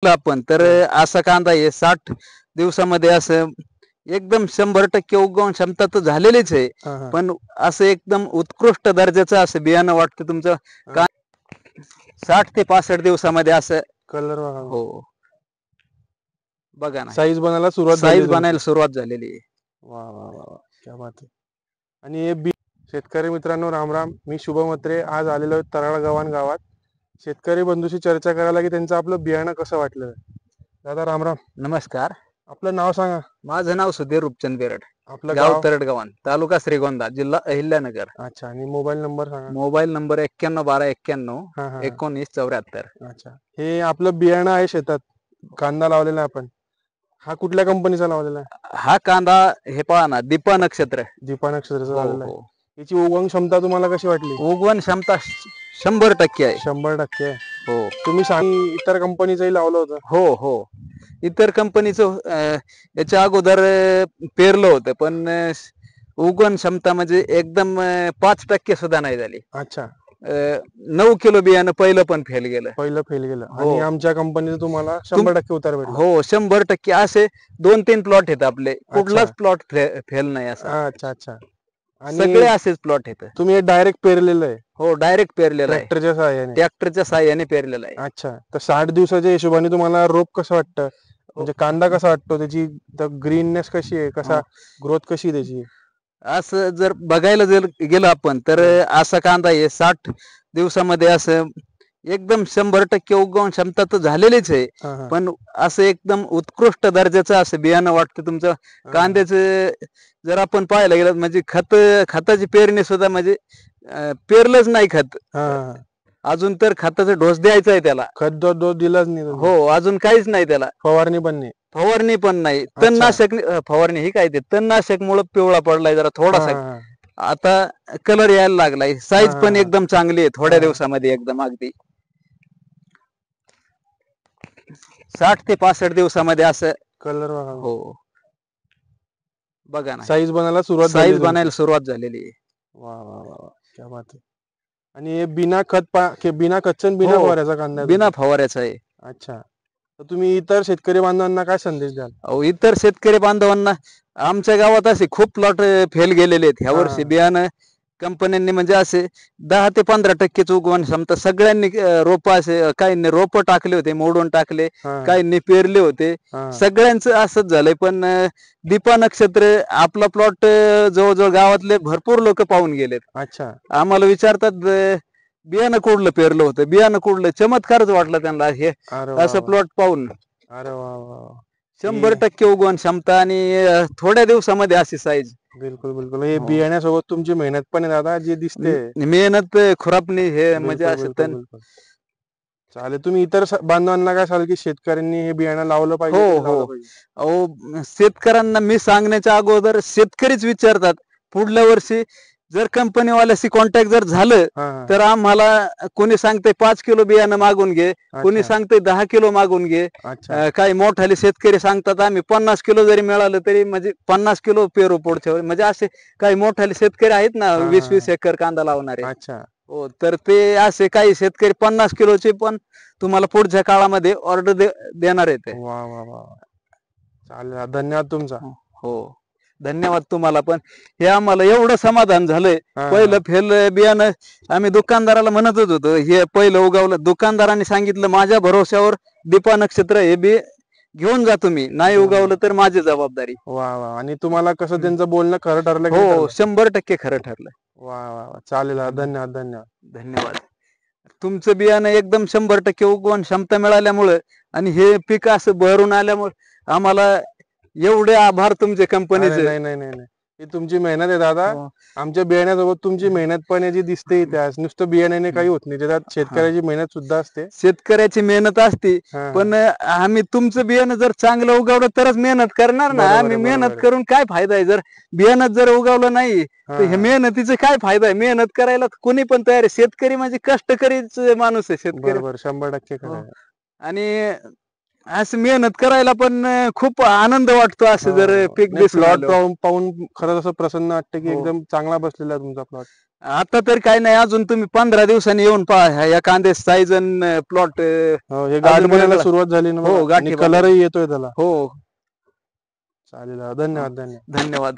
आपण तर असा कांदा आहे 60 दिवसामध्ये असं एकदम 100% उगवण क्षमता तर झालेलीच आहे. पण असं एकदम उत्कृष्ट दर्जाचं असं बियाणं वाटतं तुमचं 60 ते 65 दिवसामध्ये असं कलर बघा. हो बघा ना, साईज बनायला सुरुवात साईज बनायला सुरुवात झालेली आहे. वा वा वा क्या बात आहे. आणि हे शेतकरी मित्रांनो राम राम, मी शुभम अत्रे. आज आलेलो आहे तराळ गव्हाण गावात शेतकरी बंधूशी चर्चा करायला की त्यांचं आपलं बियाणं कसं वाटलं. दादा राम राम. नमस्कार, आपलं नाव सांगा. माझं नाव सुधीर रूपचंद बेरड, आपलं गाव तरडगव्हाण, तालुका श्रीगोंदा, जिल्हा अहिल्यानगर. अच्छा. आणि मोबाईल नंबर सांगा. Mobile number 911291 1974. अच्छा. हे आपलं बियाणं आहे शेतात कांदा लावलेला आपण, हा कुठल्या कंपनीचा लावलेला आहे? हा कांदा हे पहा ना, दीपा नक्षत्र. दीपा नक्षत्राचा हो लावलेला आहे. हो. याची उगवण क्षमता तुम्हाला कशी वाटली? उगवण क्षमता 100% आहे. 100% आहे. हो तुम्ही इतर कंपनीचंही लावलं होतं? हो हो. इतर कंपनीचं याच्या अगोदर पेरलं होतं, पण उगवण क्षमता म्हणजे एकदम 5% सुद्धा नाही झाली. अच्छा. 9 किलो बियाणं पहिलं पण फेल गेलं. आणि आमच्या कंपनीचं तुम्हाला 100% उतार भेटला? हो 100%. असे 2-3 प्लॉट आहेत आपले, कुठलाच प्लॉट फेल नाही असा. अच्छा अच्छा. आणि सगळे असेच प्लॉट आहेत. तुम्ही डायरेक्ट पेरलेलं आहे? हो डायरेक्ट पेरलेलं आहे, ट्रॅक्टरच्या सहाय्याने? ट्रॅक्टरच्या साह्याने पेरलेलं आहे. अच्छा. तर 60 दिवसाच्या हिशोबाने तुम्हाला रोप कसं वाटतं, म्हणजे कांदा कसा वाटतो, त्याची ग्रीननेस कशी आहे, कसा ग्रोथ कशी त्याची? असं जर बघायला जर गेलं आपण तर असा कांदा आहे 60 दिवसामध्ये असं एकदम 100% उगवण क्षमता तर झालेलीच आहे. पण असं एकदम उत्कृष्ट दर्जाचं असं बियाणं वाटतं तुमचं कांद्याचं. जर आपण पाहायला गेलं म्हणजे खताची पेरणी सुद्धा म्हणजे पेरलंच नाही खत. अजून तर खताचा डोस द्यायचा आहे त्याला. खत डोस दिलाच नाही? हो अजून काहीच नाही त्याला. फवारणी पण नाही? फवारणी पण नाही. तणनाशक फवारणी ही काय ते तणनाशक मुळे पिवळा पडलाय जरा थोडासा. आता कलर यायला लागलाय. साईज पण एकदम चांगली आहे थोड्या दिवसामध्ये एकदम अगदी 60 ते 65 दिवसामध्ये असं कलर बघा. हो बघा ना, साईज बनायला सुरुवात झालेली आहे. वा वा वा क्या बात आहे. आणि हे बिना कच्चन बिना फवाऱ्याचा कांदा? बिना फवाऱ्याचा आहे. अच्छा. तर तुम्ही इतर शेतकरी बांधवांना काय संदेश द्याल? इतर शेतकरी बांधवांना, आमच्या गावात असे खूप प्लॉट फेल गेलेले आहेत ह्या वर्षी. बियाणं कंपन्यांनी म्हणजे असे 10 ते 15% उगवण क्षमता सगळ्यांनी रोप असे काहींनी रोप टाकले होते, मोडून टाकले, काहींनी पेरले होते. सगळ्यांचं असंच झालंय. पण दीपा नक्षत्र आपला प्लॉट जवळजवळ गावातले भरपूर लोक पाहून गेलेत. अच्छा. आम्हाला विचारतात बियाणं कुठलं पेरलं होतं, बियाणं कुठलं. चमत्कारच वाटला त्यांना हे असं प्लॉट पाहून. अरे वा वा. 100% उगवण क्षमता आणि थोड्या दिवसामध्ये अशी साईज. बिलकुल बिलकुल. हे बियाण्यासोबत तुमची मेहनत पण आहे दादा, जी दिसते मेहनत खुरापणी हे म्हणजे असं तण. चालेल. तुम्ही इतर बांधवांना काय सांगाल की शेतकऱ्यांनी हे बियाणं लावलं पाहिजे? हो हो. शेतकऱ्यांना मी सांगण्याच्या अगोदर शेतकरीच विचारतात पुढल्या वर्षी जर कंपनीवाल्याशी कॉन्टॅक्ट जर झालं तर आम्हाला कोणी सांगते 5 किलो बियाणं मागून घे, कोणी सांगते 10 किलो मागून घे. काही मोठाले शेतकरी सांगतात आम्ही 50 किलो जरी मिळालं तरी म्हणजे 50 किलो पेरू पुढच्या वेळी. म्हणजे असे काही मोठाले शेतकरी आहेत ना 20-20 एकर कांदा लावणारे. हो तर ते असे काही शेतकरी 50 किलोचे पण तुम्हाला पुढच्या काळामध्ये ऑर्डर देणार आहेत. वा वा वा. चालेल, धन्यवाद तुमचा. हो धन्यवाद तुम्हाला पण. हे आम्हाला एवढं समाधान झालंय. पहिलं फेल बियाणं आम्ही दुकानदाराला म्हणतच होतो, हे पहिलं उगवलं. दुकानदारांनी सांगितलं माझ्या भरोश्यावर दीपा नक्षत्र हे बी घेऊन जा तुम्ही, नाही उगवलं तर माझी जबाबदारी. वा वा. आणि तुम्हाला कसं त्यांचं बोलणं खरं ठरलं? हो 100% खरं ठरलं. वा वा. चालेल, धन्यवाद धन्यवाद धन्यवाद. तुमचं बियाणं एकदम 100% उगवण क्षमता मिळाल्यामुळे आणि हे पीक असं भरून आल्यामुळे आम्हाला एवढे आभार तुमच्या कंपनीचे. नाही नाही नाही, ही तुमची मेहनत आहे दादा. आमच्या बियाण्यासोबत तुमची मेहनत पण याची दिसते. नुसतं बियाण्याने काही होत नाही, त्याच्यात शेतकऱ्याची मेहनत सुद्धा असते. शेतकऱ्याची मेहनत असते. पण आम्ही तुमचं बियाणं जर चांगलं उगवलं तरच मेहनत करणार ना. आम्ही मेहनत करून काय फायदा आहे? जर बियाणं जर उगवलं नाही तर हे मेहनतीचा काय फायदा आहे? मेहनत करायला कोणी पण तयार आहे. शेतकरी म्हणजे कष्टकरीच माणूस आहे शेतकरी. 100% खरं. आणि असं मेहनत करायला पण खूप आनंद वाटतो. असं जर पीक प्लॉट पाहून खरंच असं प्रसन्न वाटतं की एकदम चांगला बसलेला आहे तुमचा प्लॉट. आता तर काय नाही, अजून तुम्ही 15 दिवसांनी येऊन पहा या कांदे साईज प्लॉट. हो, हे गाठ अजून बनायला वेगळा. सुरुवात झाली ना हो, बघा. गाठी आणि कलरही येतोय त्याला. हो. चालेल, धन्यवाद धन्यवाद. धन्यवाद.